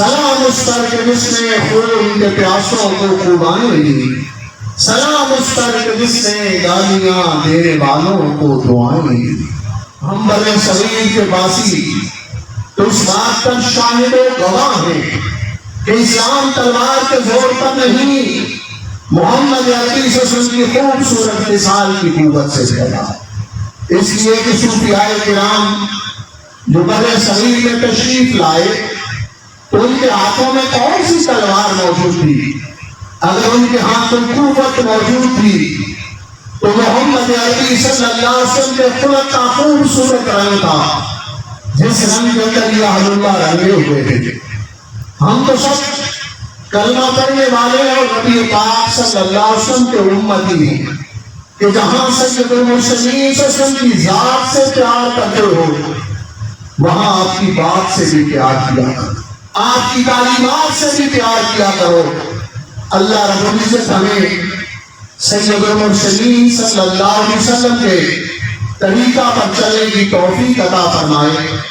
سلام اس پر کہ جس نے خون کے پیاسوں کو خوبانیں دی، سلام اس پر کہ جس نے گالیاں دینے والوں کو دعائیں دی۔ ہم بڑے صغیر کے باسی تو اس بات پر شاہد و گواہ ہیں کہ اسلام تلوار کے زور پر نہیں، محمد عربی صلی اللہ علیہ وسلم کی خوبصورت مثال کی قوت سے چلا۔ اس لیے کہ صوفیاء کرام جو بڑے صغیر میں تشریف لائے تو ان کے ہاتھوں میں کون سی تلوار موجود تھی؟ اگر ان کے ہاتھ کوئی قوت موجود تھی تو محمد عربی صلی اللہ علیہ وسلم کے خلق کا خوبصورت رنگ تھا جس رنگ کے اندر یہ اہل اللہ رنگے ہوئے تھے۔ ہم تو سب کلمہ پڑھنے والے اور نبی پاک صلی اللہ علیہ وسلم کے امتی ہیں کہ جہاں سید المرسلین صلی اللہ علیہ وسلم کی ذات سے پیار کرتے ہو وہاں آپ کی بات سے بھی پیار کیا کرو، آپ کی تعلیمات سے بھی پیار کیا کرو۔ اللہ رب العزت ہمیں سید المرسلین صلی اللہ علیہ وسلم کے طریقہ پر چلنے کی توفیق عطا فرمائے۔